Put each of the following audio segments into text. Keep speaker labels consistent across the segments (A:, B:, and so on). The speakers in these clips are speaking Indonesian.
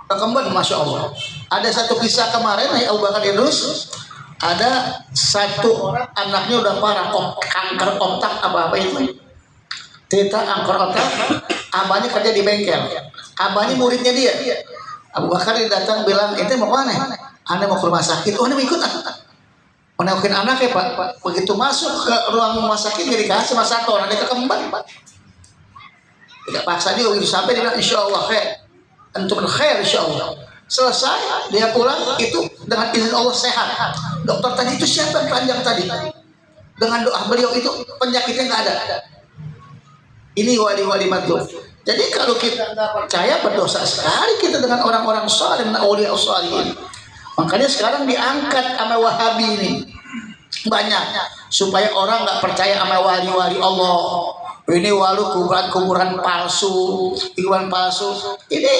A: kekemban, masya Allah. Ada satu kisah kemarin Abu Bakar Idrus, ada satu orang anaknya udah parah kanker otak apa itu, cerita kanker otak. Abahnya kerja di bengkel, abahnya muridnya dia. Abu Bakar datang bilang, ente mau mana? Anda mau ke rumah sakit. Oh, anda mau ikut? Menemukan anak ya Pak. Begitu masuk ke ruang rumah sakit jadi kasih sama satu orang dia kekemban Pak. Tidak paksa dia begitu sampai dia bilang insya Allah khair, antum khair insya Allah. Selesai dia pulang itu dengan izin Allah sehat. Dokter tadi itu siapa yang panjang tadi? Dengan doa beliau itu penyakitnya nggak ada. Ini wali-wali matlub. Jadi kalau kita nggak percaya, berdosa sekali kita dengan orang-orang saleh dan aulia salihin. Makanya sekarang diangkat sama Wahabi ini banyak supaya orang nggak percaya sama wali-wali Allah. Ini wali kuburan palsu, kuburan palsu. Ini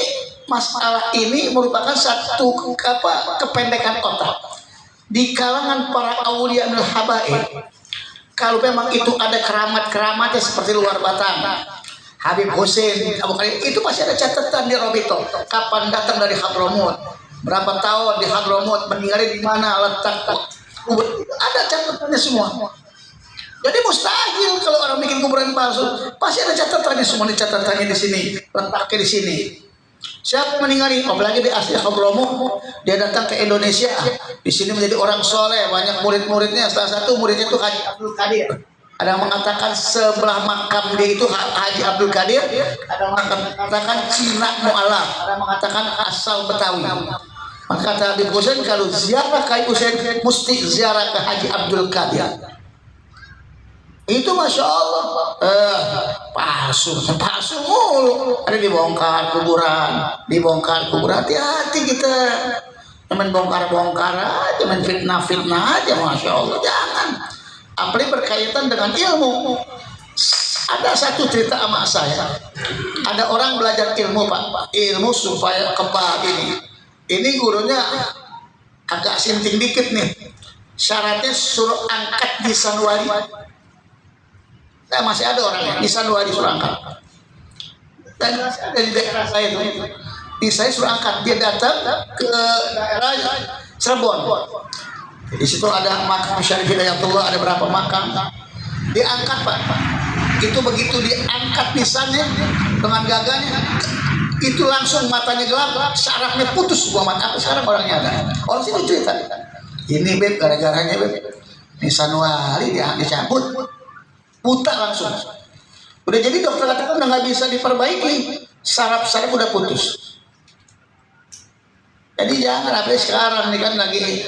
A: masalah ini merupakan satu kependekan otak di kalangan para aulia al habaib. Kalau memang itu ada keramat-keramatnya seperti luar Batang, Habib Hussein, Abu Khalid, itu pasti ada catatan di Robito. Kapan datang dari Hadramut, berapa tahun di Hadramut, meninggal di mana, letak, ada catatannya semua. Jadi mustahil kalau orang bikin kuburan palsu, pasti ada catatannya semua. Di catatannya di sini, letaknya di sini. Siapa meninggali? Apalagi di asli Hadramut, dia datang ke Indonesia, di sini menjadi orang soleh, banyak murid-muridnya. Salah satu muridnya itu Haji Abdul Qadir. Ada yang mengatakan sebelah makam dia itu Haji Abdul Qadir, ada yang mengatakan Cina Mu'alaf, ada yang mengatakan asal Betawi. Maka kata Habib Hussein, kalau ziarah ke Habib Hussein mesti ziarah ke Haji Abdul Qadir. Itu masya Allah palsu mulu. Ada dibongkar kuburan, hati-hati kita. Cuman bongkar aja, cuman fitnah aja, masya Allah, jangan. Apalagi berkaitan dengan ilmu. Ada satu cerita sama saya. Ada orang belajar ilmu Pak, ilmu supaya kebal ini. Ini gurunya agak sinting dikit nih. Syaratnya suruh angkat di sanwari. Nah, masih ada orangnya di sanwari suruh angkat. Dan dari daerah saya itu, di saya suruh angkat. Dia datang ke daerah Cirebon. Di situ ada makam Syarif Hidayatullah, ada berapa makam. Diangkat Pak. Itu begitu diangkat nisannya dengan gagahnya, itu langsung matanya gelap, sarafnya putus buah mata. Sekarang orangnya ada. Orang sini cerita. Ini beb, gara-garanya beb, nisan wali dicabut, buta langsung. Udah jadi dokter katakan udah nggak bisa diperbaiki, saraf-saraf udah putus. Jadi jangan, apalagi sekarang nih kan lagi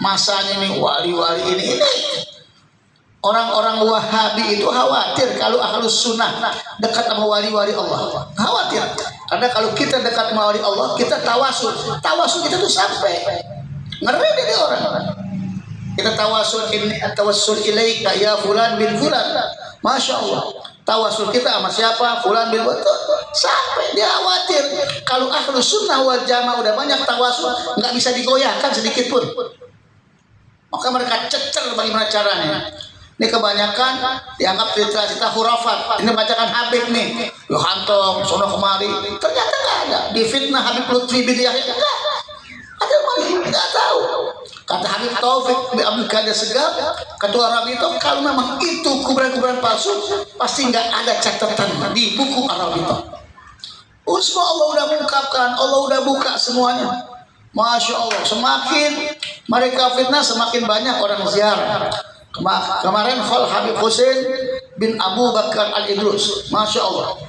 A: masanya nih wali-wali ini orang-orang Wahabi itu khawatir kalau ahlus sunnah dekat sama wali-wali Allah. Khawatir karena kalau kita dekat sama wali Allah, kita tawasul kita tuh sampai ngeri dari orang. Kita tawasul, ini tawassul ilaika ya fulan bin fulan, masya Allah. Tawasul kita sama siapa? Fulan bin fulan. Sampai dia khawatir kalau ahlus sunnah wal jamaah udah banyak tawasul, nggak bisa digoyahkan sedikit pun. Maka mereka cecer bagaimana caranya. Ini kebanyakan dianggap cerita hurafat. Ini bacakan Habib nih, Yohanto, sono kemari. Ternyata nggak ada. Difitnah Habib Lutfi bin Yahya, enggak. Ada mana? Nggak tahu. Kata Habib Taufik bin Abdul Qadir Segaf, ketua Rabito, kalau memang itu kuburan-kuburan palsu, pasti nggak ada catatan di buku Arabito. Semua Allah udah mengungkapkan, Allah udah buka semuanya. Masya Allah, semakin mereka fitnah, semakin banyak orang ziarah. Kemarin Khol Habib Hussein bin Abu Bakar Al-Idrus, masya Allah.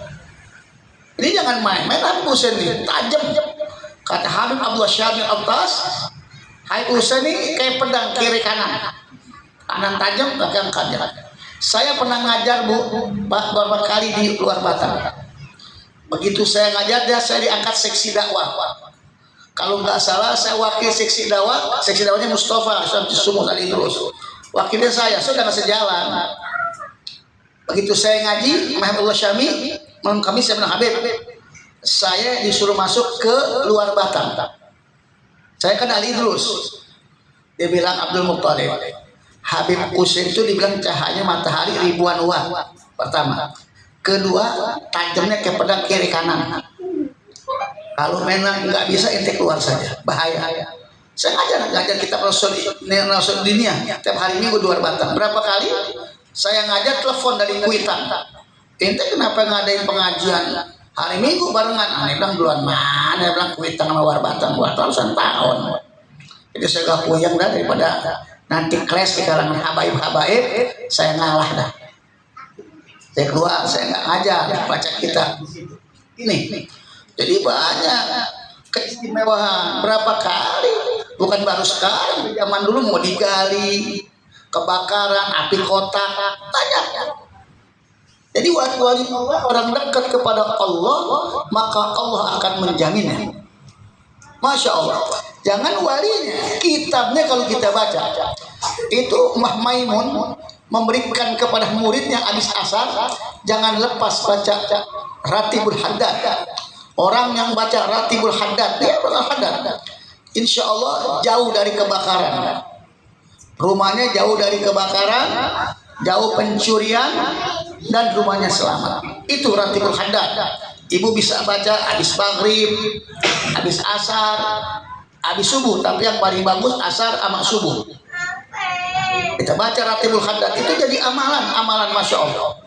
A: Ini jangan main-main Habib Hussein ini, tajam. Kata Habib Abdullah Syabir Abbas, Habib Hussein ini kayak pedang kiri kanan tajam, belakang tajam. Saya pernah ngajar beberapa kali di luar Batam. Begitu saya ngajar, saya diangkat seksi dakwah. Kalau nggak salah saya wakil seksi dakwahnya Mustafa Syamsi Sumus Al-Idrus. Wakilnya saya sudah nggak sejalan. Begitu saya ngaji Mahmudullah Syami, malam Kamis saya bilang Habib, saya disuruh masuk ke luar Batam. Saya kan Al-Idrus. Dia bilang Abdul Muttalib, Habib Hussein itu dibilang cahayanya matahari ribuan watt. Pertama, kedua tajamnya kayak pedang kiri kanan. Kalau memang nggak bisa, ente keluar saja, bahaya. Saya ngajar kitab Rasul Dunia tiap hari Minggu 2 batang. Berapa kali saya ngajar telepon dari Kuitang, ente kenapa ngadain pengajian hari Minggu barengan? Aneh bilang duluan mana? Dia bilang Kuitang sama Warbatang buat ratusan tahun. Jadi saya gak puyeng dah, daripada nanti clash di kalangan habaib, saya ngalah dah. Saya keluar, saya nggak ngajar, baca kitab ini. Jadi banyak keistimewaan. Berapa kali, bukan baru sekarang, zaman dulu mau digali, kebakaran, api kotak, banyak. Jadi wali Allah, orang dekat kepada Allah, maka Allah akan menjaminnya. Masya Allah. Jangan walinya, kitabnya kalau kita baca, itu Mbah Maimun memberikan kepada muridnya habis asar, jangan lepas baca Ratibul Haddad. Orang yang baca Ratibul Haddad, dia bakal haddad, insya Allah jauh dari kebakaran. Rumahnya jauh dari kebakaran, jauh pencurian, dan rumahnya selamat. Itu Ratibul Haddad. Ibu bisa baca habis maghrib, habis asar, habis subuh. Tapi yang paling bagus asar sama subuh. Kita baca Ratibul Haddad, itu jadi amalan Masya Allah.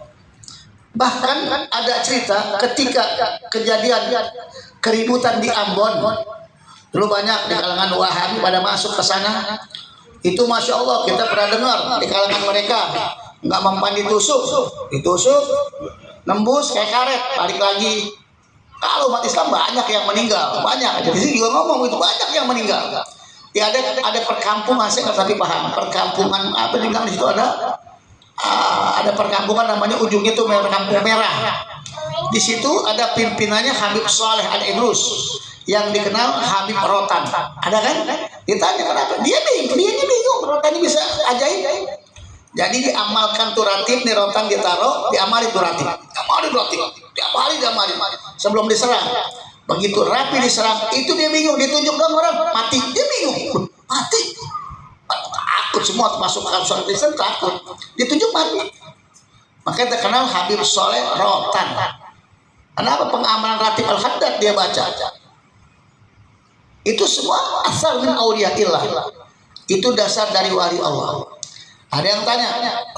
A: Bahkan ada cerita ketika kejadian keributan di Ambon. Dulu banyak di kalangan Wahabi pada masuk ke sana. Itu Masya Allah, kita pernah dengar di kalangan mereka nggak mempan ditusuk, nembus kayak karet, balik lagi. Kalau umat Islam banyak yang meninggal, banyak. Jadi sini juga ngomong itu banyak yang meninggal. Ya ada perkampungan, saya nggak tapi paham perkampungan apa dibilang di situ ada perkampungan namanya ujungnya itu Kampung Merah. Di situ ada pimpinannya Habib Saleh Al-Idrus yang dikenal Habib Rotan. Ada kan? Ditanya kenapa? Dia bingung. Rotan ini bisa ajaib. Jadi diamalkan tuh ratib, nih Rotan ditaruh, diamali tuh ratib. Diamali. Sebelum diserang. Begitu rapi diserang, itu dia bingung, ditunjuk dong orang, mati. Dia bingung, mati. Takut semua termasuk Al-Quran Kristen takut. Ditunjuk mati. Makanya terkenal Habib Soleh Rotan. Kenapa? Pengamalan Ratib Al-Haddad dia baca. Itu semua asal min auliyaillah. Itu dasar dari wali Allah. Ada yang tanya,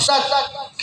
A: Ustaz,